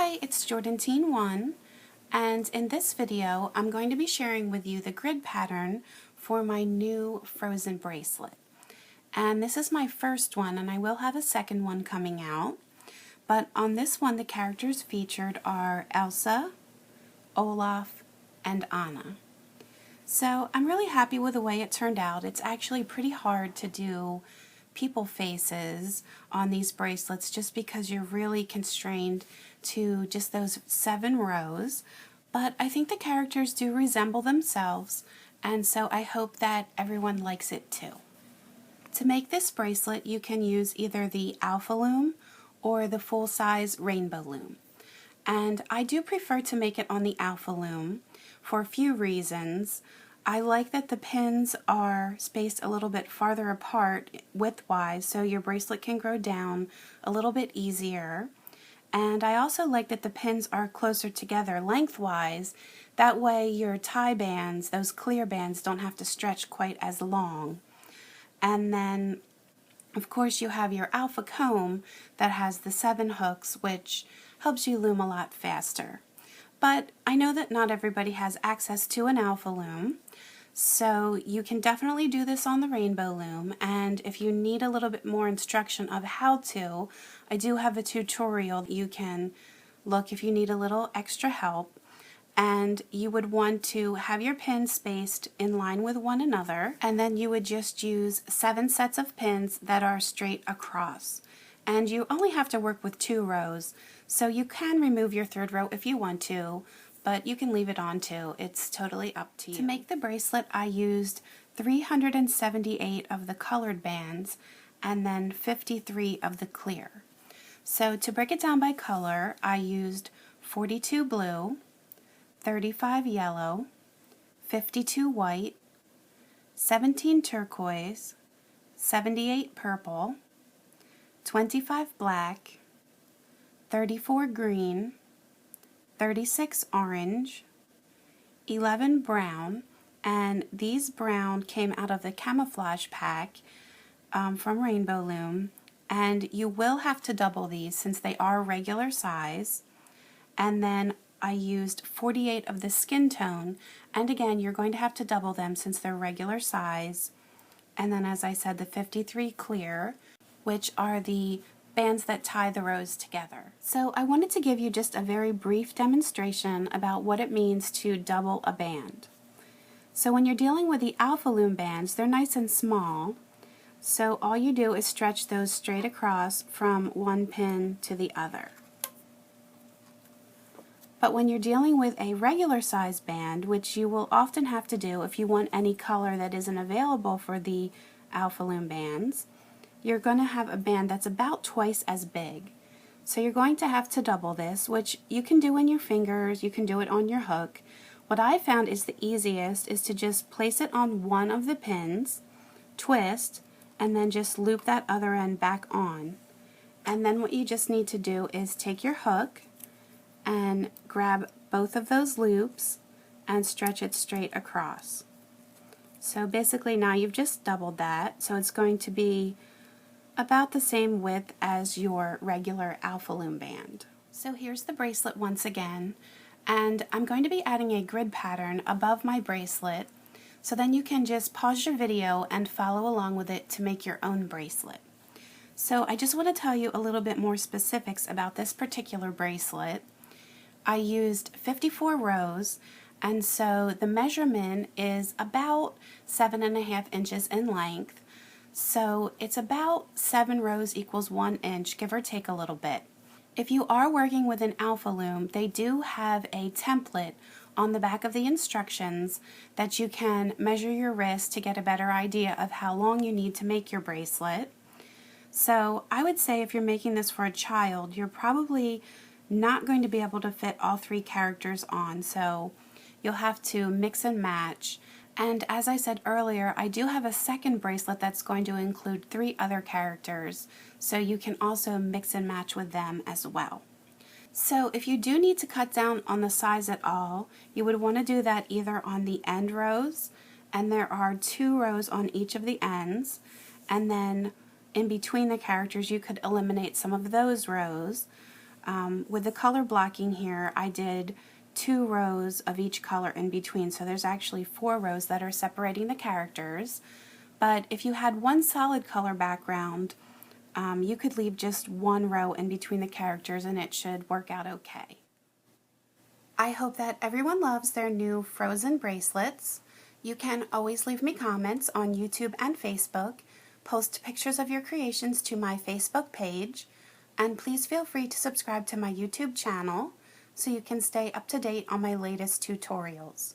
Hi, it's Jordan Teen 1, and in this video I'm going to be sharing with you the grid pattern for my new Frozen bracelet. And this is my first one, and I will have a second one coming out. But on this one the characters featured are Elsa, Olaf, and Anna. So I'm really happy with the way it turned out. It's actually pretty hard to do people faces on these bracelets just because you're really constrained to just those 7 rows, but I think the characters do resemble themselves, and so I hope that everyone likes it too. To make this bracelet you can use either the Alpha Loom or the full-size Rainbow Loom, and I do prefer to make it on the Alpha Loom for a few reasons. I like that the pins are spaced a little bit farther apart width-wise so your bracelet can grow down a little bit easier. And I also like that the pins are closer together lengthwise. That way your tie bands, those clear bands, don't have to stretch quite as long. And then, of course, you have your Alpha comb that has the 7 hooks, which helps you loom a lot faster. But I know that not everybody has access to an Alpha Loom, so you can definitely do this on the Rainbow Loom, and if you need a little bit more instruction of how to, I do have a tutorial you can look if you need a little extra help. And you would want to have your pins spaced in line with one another, and then you would just use 7 sets of pins that are straight across. And you only have to work with 2 rows, so you can remove your 3rd row if you want to, but you can leave it on too. It's totally up to you. To make the bracelet, I used 378 of the colored bands and then 53 of the clear. So to break it down by color, I used 42 blue, 35 yellow, 52 white, 17 turquoise, 78 purple, 25 black, 34 green, 36 orange, 11 brown, and these brown came out of the camouflage pack from Rainbow Loom, and you will have to double these since they are regular size. And then I used 48 of the skin tone, and again you're going to have to double them since they're regular size. And then, as I said, the 53 clear, which are the bands that tie the rows together. So I wanted to give you just a very brief demonstration about what it means to double a band. So when you're dealing with the Alpha Loom bands, they're nice and small, so all you do is stretch those straight across from one pin to the other. But when you're dealing with a regular size band, which you will often have to do if you want any color that isn't available for the Alpha Loom bands, you're going to have a band that's about twice as big. So you're going to have to double this, which you can do in your fingers, you can do it on your hook. What I found is the easiest is to just place it on one of the pins, twist, and then just loop that other end back on. And then what you just need to do is take your hook and grab both of those loops and stretch it straight across. So basically now you've just doubled that, so it's going to be about the same width as your regular Alpha Loom band. So here's the bracelet once again, and I'm going to be adding a grid pattern above my bracelet, so then you can just pause your video and follow along with it to make your own bracelet. So I just want to tell you a little bit more specifics about this particular bracelet. I used 54 rows, and so the measurement is about 7.5 inches in length. So it's about 7 rows equals 1 inch, give or take a little bit. If you are working with an Alpha Loom, they do have a template on the back of the instructions that you can measure your wrist to get a better idea of how long you need to make your bracelet. So I would say if you're making this for a child, you're probably not going to be able to fit all 3 characters on, so you'll have to mix and match. And as I said earlier, I do have a second bracelet that's going to include 3 other characters, so you can also mix and match with them as well. So if you do need to cut down on the size at all, you would want to do that either on the end rows, and there are 2 rows on each of the ends, and then in between the characters you could eliminate some of those rows. With the color blocking here, I did 2 rows of each color in between, so there's actually 4 rows that are separating the characters. But if you had one solid color background, you could leave just 1 row in between the characters and it should work out okay. I hope that everyone loves their new Frozen bracelets. You can always leave me comments on YouTube and Facebook, post pictures of your creations to my Facebook page, and please feel free to subscribe to my YouTube channel so you can stay up to date on my latest tutorials.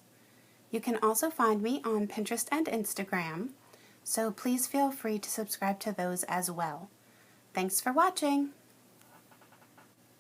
You can also find me on Pinterest and Instagram, so please feel free to subscribe to those as well. Thanks for watching!